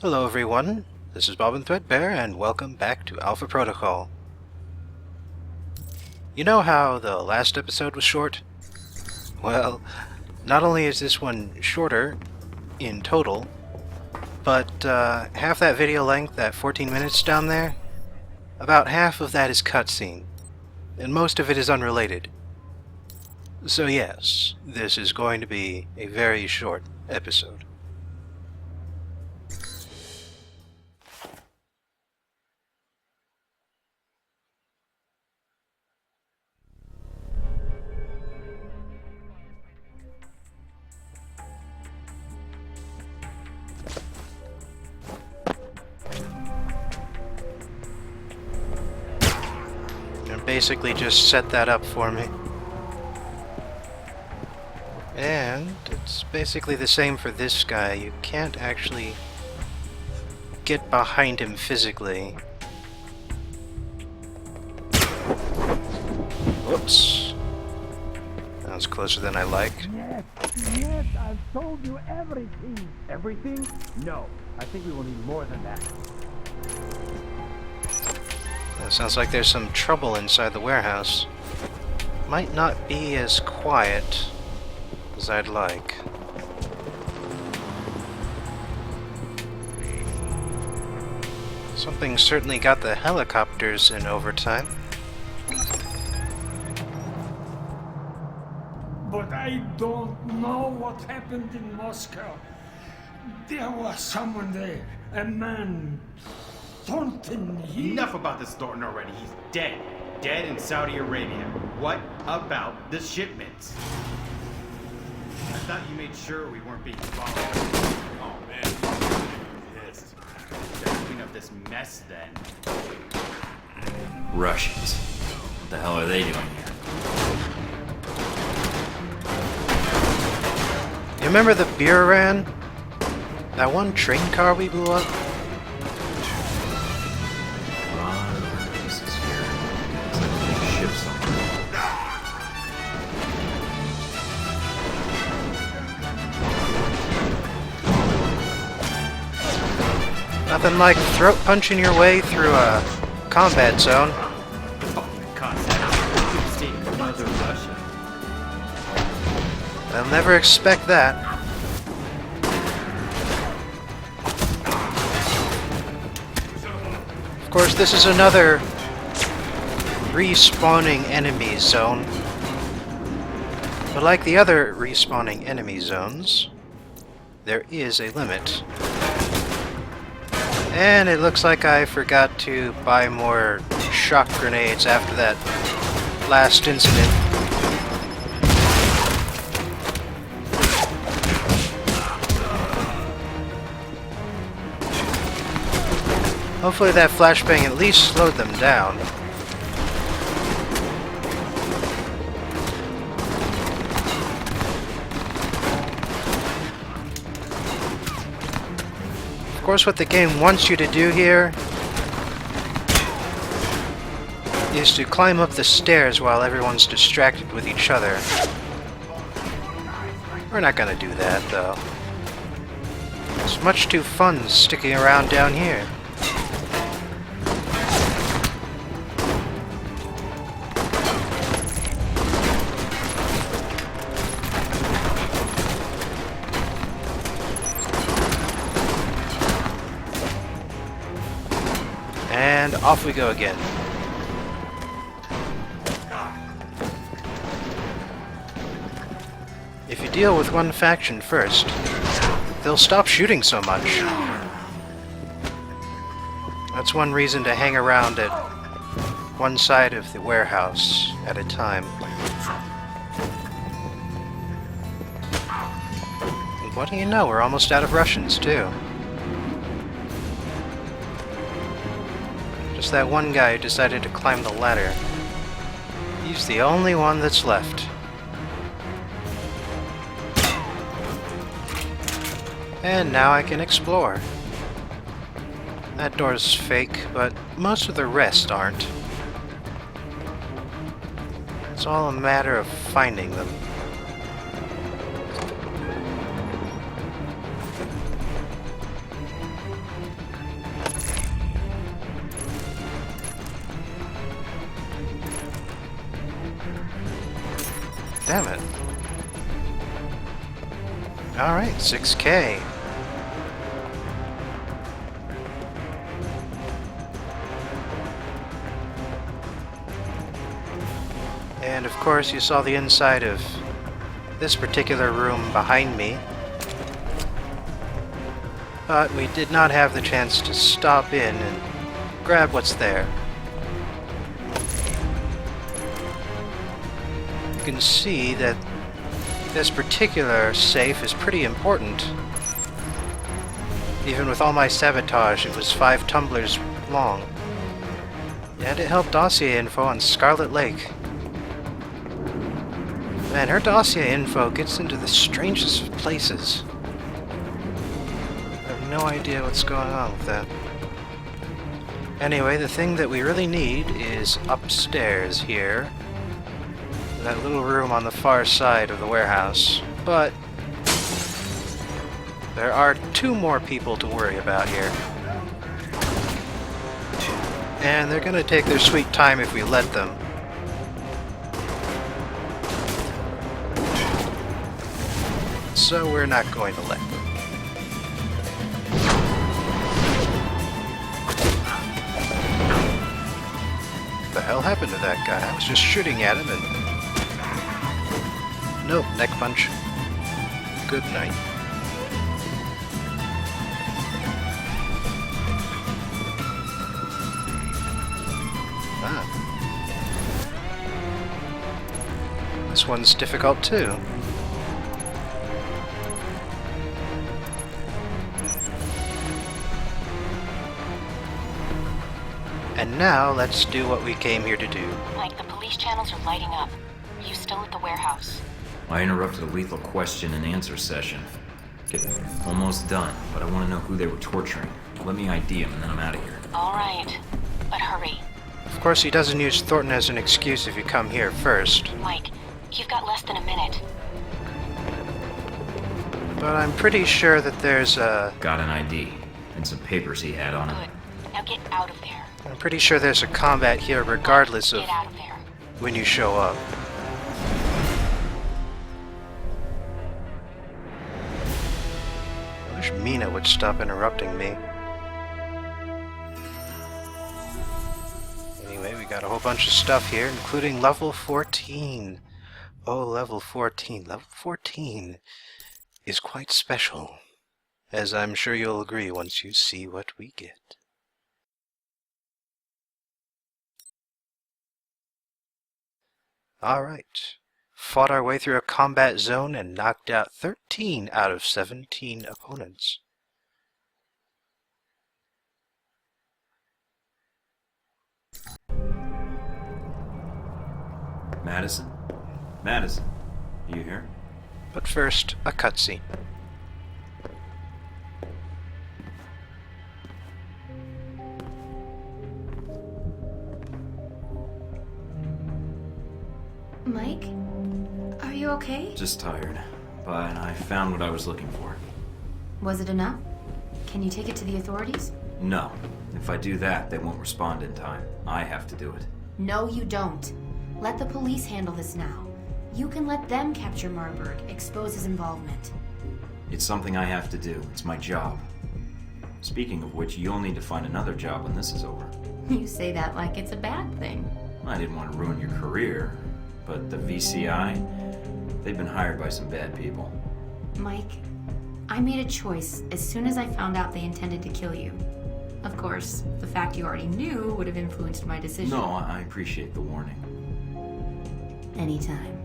Hello everyone, this is Bobbin Threadbare and welcome back to Alpha Protocol. You know how the last episode was short? Well, not only is this one shorter in total, but half that video length, that 14 minutes down there, about half of that is cutscene, and most of it is unrelated. So yes, this is going to be a very short episode. And basically just set that up for me. And it's basically the same for this guy. You can't actually get behind him physically. Whoops. That was closer than I liked. Yes, I've told you everything. Everything? No, I think we will need more than that. It sounds like there's some trouble inside the warehouse. Might not be as quiet as I'd like. Something certainly got the helicopters in overtime. But I don't know what happened in Moscow. There was someone there, a man, Thornton. Enough about this Thornton already. He's dead. Dead in Saudi Arabia. What about the shipments? I thought you made sure we weren't being followed. Oh man, I'm pissed. Better clean up this mess then. Russians. What the hell are they doing here? You remember the Buran? That one train car we blew up? This is here. It's like a big ship somewhere. Nothing like throat punching your way through a combat zone. Oh my god, that state Mother Russia. They'll never expect that. Of course, this is another respawning enemy zone. But like the other respawning enemy zones, there is a limit. And it looks like I forgot to buy more shock grenades after that last incident. Hopefully that flashbang at least slowed them down. Of course, what the game wants you to do here is to climb up the stairs while everyone's distracted with each other. We're not gonna do that, though. It's much too fun sticking around down here. And off we go again. If you deal with one faction first, they'll stop shooting so much. That's one reason to hang around at one side of the warehouse at a time. And what do you know, we're almost out of Russians too. Just that one guy who decided to climb the ladder. He's the only one that's left. And now I can explore. That door's fake, but most of the rest aren't. It's all a matter of finding them. Damn it. Alright, 6K. And of course you saw the inside of this particular room behind me. But we did not have the chance to stop in and grab what's there. You can see that this particular safe is pretty important. Even with all my sabotage, it was 5 tumblers long. And it held dossier info on Scarlet Lake. Man, her dossier info gets into the strangest of places. I have no idea what's going on with that. Anyway, the thing that we really need is upstairs here. That little room on the far side of the warehouse. But there are 2 more people to worry about here. And they're gonna take their sweet time if we let them. So we're not going to let them. What the hell happened to that guy? I was just shooting at him and... Nope, neck punch. Good night. Ah. This one's difficult too. And now, let's do what we came here to do. Mike, the police channels are lighting up. You still at the warehouse? I interrupted a lethal question and answer session. Okay, almost done, but I want to know who they were torturing. Let me ID them and then I'm out of here. All right, but hurry. Of course, he doesn't use Thornton as an excuse if you come here first. Mike, you've got less than a minute. But I'm pretty sure that there's a... Got an ID and some papers he had on him. Good. Now get out of there. I'm pretty sure there's a combat here regardless of Get out of there. when you show up. I wish Mina would stop interrupting me. Anyway, we got a whole bunch of stuff here, including level 14. Oh, level 14. Level 14 is quite special, as I'm sure you'll agree once you see what we get. Alright. Fought our way through a combat zone and knocked out 13 out of 17 opponents. Madison? Madison, are you here? But first, a cutscene. Mike? Are you okay? Just tired, but I found what I was looking for. Was it enough? Can you take it to the authorities? No. If I do that, they won't respond in time. I have to do it. No, you don't. Let the police handle this now. You can let them capture Marburg, expose his involvement. It's something I have to do. It's my job. Speaking of which, you'll need to find another job when this is over. You say that like it's a bad thing. I didn't want to ruin your career, but the VCI, they've been hired by some bad people. Mike, I made a choice as soon as I found out they intended to kill you. Of course, the fact you already knew would have influenced my decision. No, I appreciate the warning. Anytime.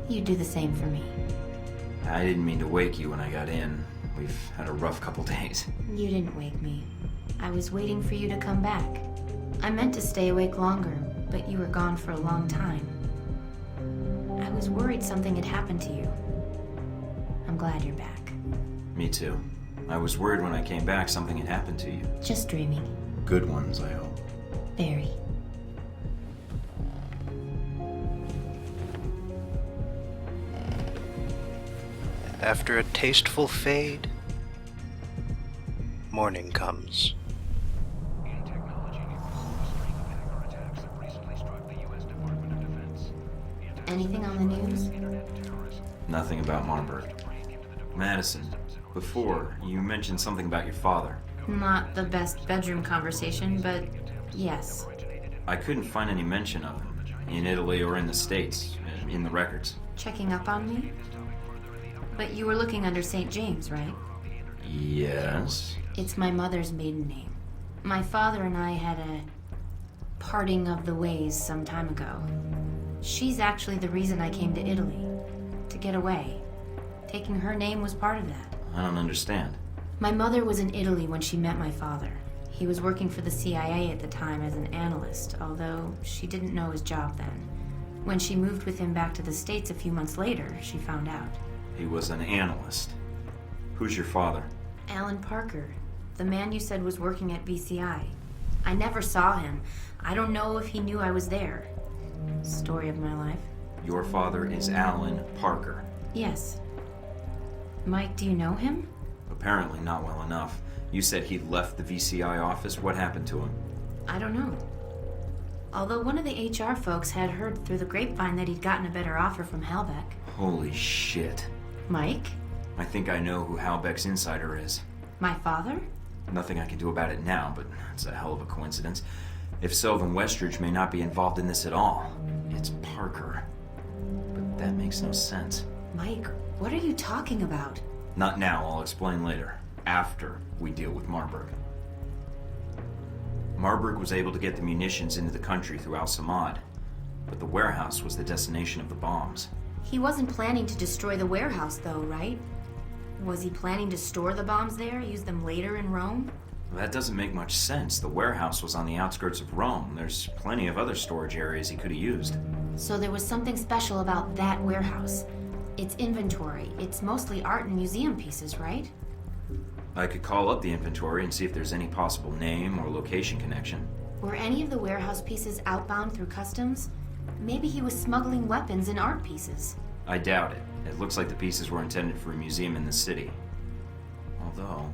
You'd do the same for me. I didn't mean to wake you when I got in. We've had a rough couple days. You didn't wake me. I was waiting for you to come back. I meant to stay awake longer, but you were gone for a long time. I was worried something had happened to you. I'm glad you're back. Me too. I was worried when I came back something had happened to you. Just dreaming. Good ones, I hope. Very. After a tasteful fade, morning comes. Anything on the news? Nothing about Marburg. Madison, before, you mentioned something about your father. Not the best bedroom conversation, but yes. I couldn't find any mention of him, in Italy or in the States, in the records. Checking up on me? But you were looking under St. James, right? Yes? It's my mother's maiden name. My father and I had a parting of the ways some time ago. She's actually the reason I came to Italy. To get away. Taking her name was part of that. I don't understand. My mother was in Italy when she met my father. He was working for the CIA at the time as an analyst, although she didn't know his job then. When she moved with him back to the States a few months later, she found out. He was an analyst. Who's your father? Alan Parker, the man you said was working at BCI. I never saw him. I don't know if he knew I was there. Story of my life. Your father is Alan Parker. Yes. Mike, do you know him? Apparently not well enough. You said he left the VCI office. What happened to him? I don't know. Although one of the HR folks had heard through the grapevine that he'd gotten a better offer from Halbeck. Holy shit. Mike? I think I know who Halbeck's insider is. My father? Nothing I can do about it now, but it's a hell of a coincidence. If Sylvan Westridge may not be involved in this at all, it's Parker. But that makes no sense. Mike, what are you talking about? Not now, I'll explain later. After we deal with Marburg. Marburg was able to get the munitions into the country through Al-Samad, but the warehouse was the destination of the bombs. He wasn't planning to destroy the warehouse, though, right? Was he planning to store the bombs there, use them later in Rome? That doesn't make much sense. The warehouse was on the outskirts of Rome. There's plenty of other storage areas he could have used. So there was something special about that warehouse. Its inventory. It's mostly art and museum pieces, right? I could call up the inventory and see if there's any possible name or location connection. Were any of the warehouse pieces outbound through customs? Maybe he was smuggling weapons and art pieces. I doubt it. It looks like the pieces were intended for a museum in the city. Although...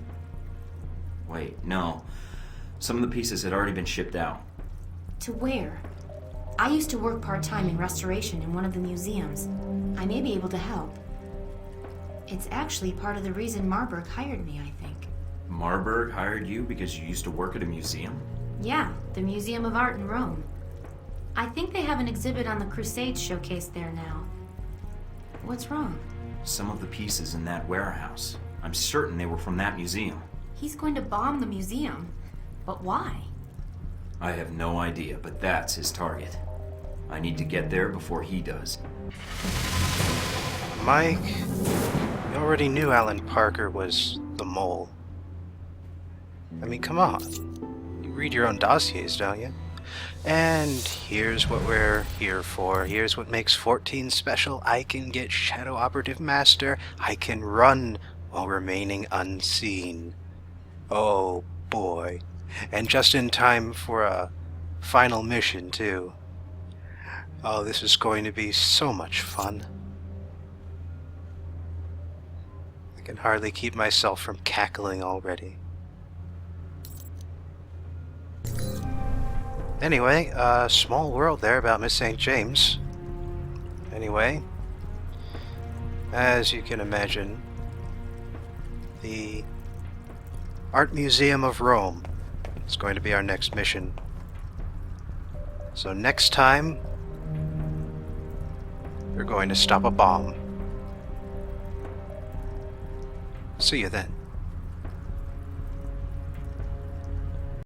Wait, no. Some of the pieces had already been shipped out. To where? I used to work part-time in restoration in one of the museums. I may be able to help. It's actually part of the reason Marburg hired me, I think. Marburg hired you because you used to work at a museum? Yeah, the Museum of Art in Rome. I think they have an exhibit on the Crusades showcase there now. What's wrong? Some of the pieces in that warehouse. I'm certain they were from that museum. He's going to bomb the museum. But why? I have no idea, but that's his target. I need to get there before he does. Mike, you already knew Alan Parker was the mole. I mean, come on. You read your own dossiers, don't you? And here's what we're here for. Here's what makes 14 special. I can get Shadow Operative Master. I can run while remaining unseen. Oh boy. And just in time for a final mission, too. Oh, this is going to be so much fun. I can hardly keep myself from cackling already. Anyway, small world there about Miss St. James. Anyway, as you can imagine, the Art Museum of Rome is going to be our next mission. So next time, we're going to stop a bomb. See you then.